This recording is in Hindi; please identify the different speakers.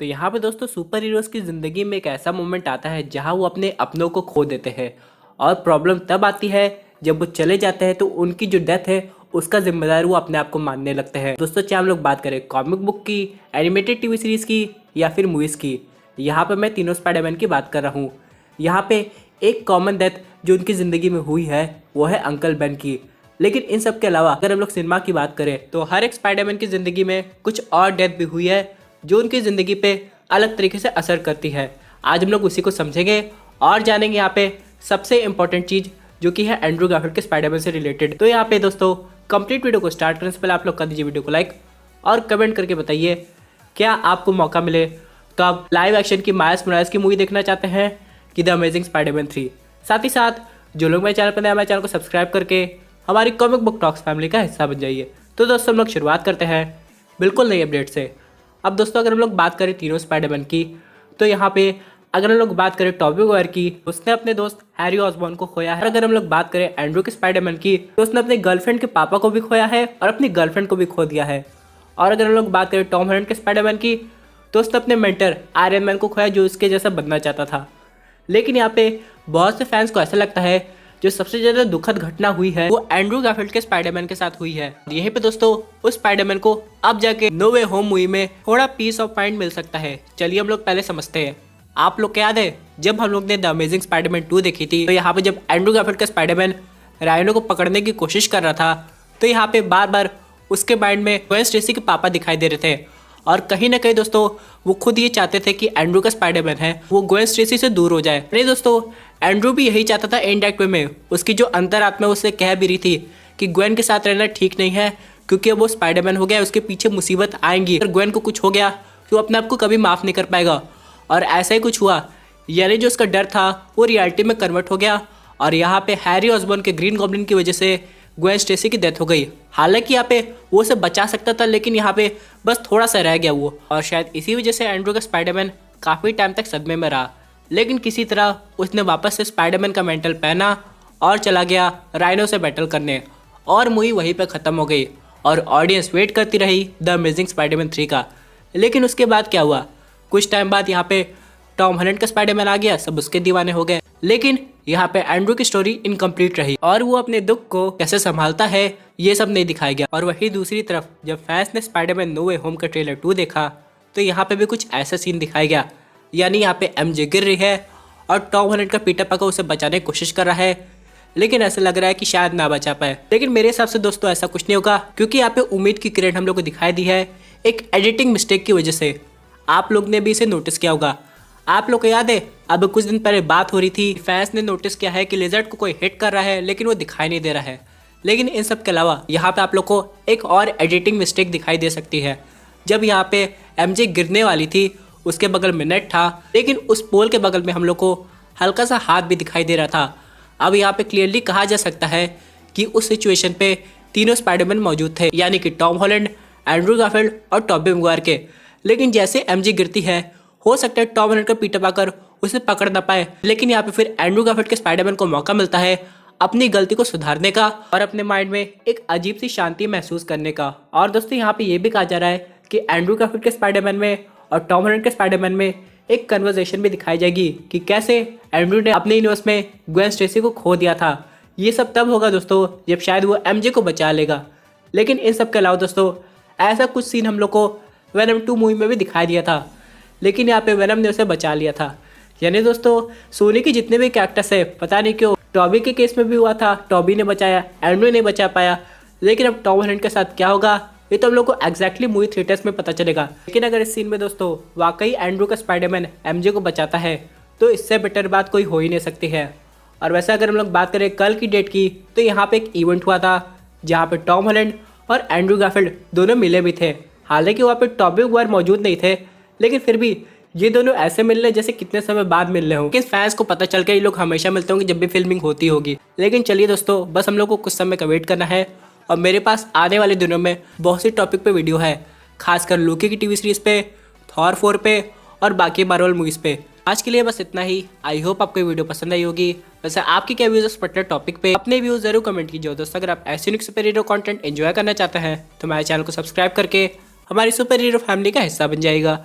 Speaker 1: तो यहाँ पे दोस्तों सुपर हीरोज़ की ज़िंदगी में एक ऐसा मोमेंट आता है जहाँ वो अपने अपनों को खो देते हैं और प्रॉब्लम तब आती है जब वो चले जाते हैं तो उनकी जो डेथ है उसका जिम्मेदार वो अपने आप को मानने लगते हैं। दोस्तों चाहे हम लोग बात करें कॉमिक बुक की, एनिमेटेड टीवी सीरीज़ की या फिर मूवीज़ की, यहाँ पे मैं तीनों स्पाइडरमैन की बात कर रहा हूँ। यहाँ पे एक कॉमन डेथ जो उनकी ज़िंदगी में हुई है वो है अंकल बेन की। लेकिन इन सब के अलावा अगर हम लोग सिनेमा की बात करें तो हर एक स्पाइडरमैन की ज़िंदगी में कुछ और डेथ भी हुई है जो उनकी ज़िंदगी पे अलग तरीके से असर करती है। आज हम लोग उसी को समझेंगे और जानेंगे यहाँ पे सबसे इंपॉर्टेंट चीज़ जो कि है एंड्रू गारफील्ड के स्पाइडरमैन से रिलेटेड। तो यहाँ पे दोस्तों कंप्लीट वीडियो को स्टार्ट करने से पहले आप लोग कर दीजिए वीडियो को लाइक और कमेंट करके बताइए क्या आपको मौका मिले तो आप लाइव एक्शन की माइल्स मोरालेस की मूवी देखना चाहते हैं कि द अमेजिंग स्पाइडरमैन 3। साथ ही साथ जो लोग मेरे चैनल पर नए हैं, मेरे चैनल को सब्सक्राइब करके हमारी कॉमिक बुक टॉक्स फैमिली का हिस्सा बन जाइए। तो दोस्तों हम लोग शुरुआत करते हैं बिल्कुल नई अपडेट से। अब दोस्तों अगर हम लोग बात करें तीनों स्पाइडरमैन की तो यहाँ पे अगर हम लोग बात करें टॉबी मैguire की, उसने अपने दोस्त हैरी ऑसबॉर्न को खोया है। और अगर हम लोग बात करें एंड्रू के स्पाइडरमैन की तो उसने अपने गर्लफ्रेंड के पापा को भी खोया है और अपनी गर्लफ्रेंड को भी खो दिया है। और अगर हम लोग बात करें टॉम हॉलैंड के स्पाइडरमैन की तो उसने अपने मेंटर आयरन मैन को खोया जो उसके जैसा बनना चाहता था। लेकिन यहाँ पे बहुत से फैंस को ऐसा लगता है जो सबसे ज़्यादा दुखद घटना हुई है वो एंड्रू गारफील्ड के स्पाइडरमैन के साथ हुई है। यहीं पे दोस्तों उस स्पाइडरमैन को अब जाके नो वे होम मूवी में थोड़ा पीस ऑफ माइंड मिल सकता है। चलिए हम लोग पहले समझते हैं। आप लोग को याद है जब हम लोग ने द अमेजिंग स्पाइडरमैन 2 देखी थी तो यहाँ पे जब एंड्रू गारफील्ड का स्पाइडरमैन राइनो को पकड़ने की कोशिश कर रहा था तो यहाँ पे बार बार उसके माइंड में ग्वेन स्टेसी के पापा दिखाई दे रहे थे और कहीं ना कहीं दोस्तों वो खुद ये चाहते थे कि एंड्रू का स्पाइडरमैन है वो ग्वेन स्टेसी से दूर हो जाए। नहीं दोस्तों, एंड्रू भी यही चाहता था इनडायरेक्ट वे में। उसकी जो अंतरात्मा उससे कह भी रही थी कि ग्वेन के साथ रहना ठीक नहीं है क्योंकि अब वो स्पाइडरमैन हो गया, उसके पीछे मुसीबत आएंगी। अगर ग्वेन को कुछ हो गया तो अपने आप को कभी माफ़ नहीं कर पाएगा। और ऐसा ही कुछ हुआ, यानी जो उसका डर था वो रियलिटी में कन्वर्ट हो गया और यहाँ पे हैरी ऑसबॉर्न के ग्रीन गॉब्लिन की वजह से ग्वेन स्टेसी की डेथ हो गई। हालांकि यहाँ पे वो उसे बचा सकता था लेकिन यहाँ पे बस थोड़ा सा रह गया वो, और शायद इसी वजह से एंड्रू का स्पाइडरमैन काफ़ी टाइम तक सदमे में रहा। लेकिन किसी तरह उसने वापस से स्पाइडरमैन का मेंटल पहना और चला गया राइनो से बैटल करने और मूवी वहीं पर ख़त्म हो गई और ऑडियंस वेट करती रही द अमेजिंग स्पाइडरमैन 3 का। लेकिन उसके बाद क्या हुआ, कुछ टाइम बाद यहाँ पे टॉम हॉलैंड का स्पाइडरमैन आ गया, सब उसके दीवाने हो गए। लेकिन यहाँ पे एंड्रू की स्टोरी इनकम्प्लीट रही और वो अपने दुख को कैसे संभालता है ये सब नहीं दिखाया गया। और वहीं दूसरी तरफ जब फैंस ने स्पाइडरमैन नो वे होम का ट्रेलर 2 देखा तो यहाँ पे भी कुछ ऐसा सीन दिखाया गया, यानी यहाँ पे एमजे गिर रही है और टॉम हॉलैंड का पीटर पार्कर उसे बचाने की कोशिश कर रहा है लेकिन ऐसा लग रहा है कि शायद ना बचा पाए। लेकिन मेरे हिसाब से दोस्तों ऐसा कुछ नहीं होगा क्योंकि यहाँ पे उम्मीद की किरण हम लोग को दिखाई दी है एक एडिटिंग मिस्टेक की वजह से। आप लोग ने भी इसे नोटिस किया होगा। आप लोग को याद है अब कुछ दिन पहले बात हो रही थी, फैंस ने नोटिस किया है कि लिजर्ड को कोई हिट कर रहा है लेकिन वो दिखाई नहीं दे रहा है। लेकिन इन सब के अलावा यहाँ पे आप लोग को एक और एडिटिंग मिस्टेक दिखाई दे सकती है। जब यहाँ पे एमजे गिरने वाली थी उसके बगल में नेट था लेकिन उस पोल के बगल में हम लोग को हल्का सा हाथ भी दिखाई दे रहा था। अब यहाँ पे क्लियरली कहा जा सकता है कि उस सिचुएशन पे तीनों स्पाइडरमैन मौजूद थे, यानी कि टॉम हॉलैंड, एंड्रू गारफील्ड और टॉबी मैguire के। लेकिन जैसे एमजे गिरती है हो सकता है टॉम हॉलैंड का पीटर पार्कर उसे पकड़ ना पाए, लेकिन यहाँ पे फिर एंड्रू गारफील्ड के स्पाइडरमैन को मौका मिलता है अपनी गलती को सुधारने का और अपने माइंड में एक अजीब सी शांति महसूस करने का। और दोस्तों यहाँ पे ये भी कहा जा रहा है कि एंड्रू गारफील्ड के स्पाइडरमैन में और टॉम हॉलैंड के स्पाइडरमैन में एक कन्वर्सेशन भी दिखाई जाएगी कि कैसे एंड्रू ने अपने यूनिवर्स में ग्वेन स्टेसी को खो दिया था। ये सब तब होगा दोस्तों जब शायद वो एमजे को बचा लेगा। लेकिन इन सब के अलावा दोस्तों ऐसा कुछ सीन हम लोग को वेनम 2 मूवी में भी दिखाई दिया था लेकिन यहाँ पे वेनम ने उसे बचा लिया था। यानी दोस्तों सोनी के जितने भी कैरेक्टर्स है पता नहीं क्यों टॉबी के केस में भी हुआ था, टॉबी ने बचाया, एंड्रू नहीं बचा पाया। लेकिन अब टॉम हॉलैंड के साथ क्या होगा ये तो हम लोग को एग्जैक्टली मूवी थिएटर्स में पता चलेगा। लेकिन अगर इस सीन में दोस्तों वाकई एंड्रू का स्पाइडरमैन एमजे को बचाता है तो इससे बेटर बात कोई हो ही नहीं सकती है। और वैसे अगर हम लोग बात करें कल की डेट की तो यहाँ पे एक इवेंट हुआ था जहाँ पे टॉम हॉलैंड और एंड्रू गारफील्ड दोनों मिले भी थे। हालांकि वहाँ पे टॉबी मैguire मौजूद नहीं थे लेकिन फिर भी ये दोनों ऐसे मिल रहे जैसे कितने समय बाद मिल रहे हो। कि फैंस को पता चल के ये लोग हमेशा मिलते होंगे जब भी फिल्मिंग होती होगी। लेकिन चलिए दोस्तों बस हम लोग को कुछ समय का वेट करना है और मेरे पास आने वाले दिनों में बहुत सी टॉपिक पे वीडियो है, खासकर लोकी की टीवी सीरीज पे, थॉर 4 पे और बाकी मार्वल मूवीज़ पे। आज के लिए बस इतना ही। आई होप आपको ये वीडियो पसंद आई होगी। वैसे आपकी क्या व्यूज़ इस पर्टिकुलर टॉपिक पे, अपने व्यूज़ जरूर कमेंट कीजिए दोस्तों। अगर आप ऐसे सुपर हीरो कंटेंट एंजॉय करना चाहते हैं तो हमारे चैनल को सब्सक्राइब करके हमारी सुपर हीरो फैमिली का हिस्सा बन जाएगा।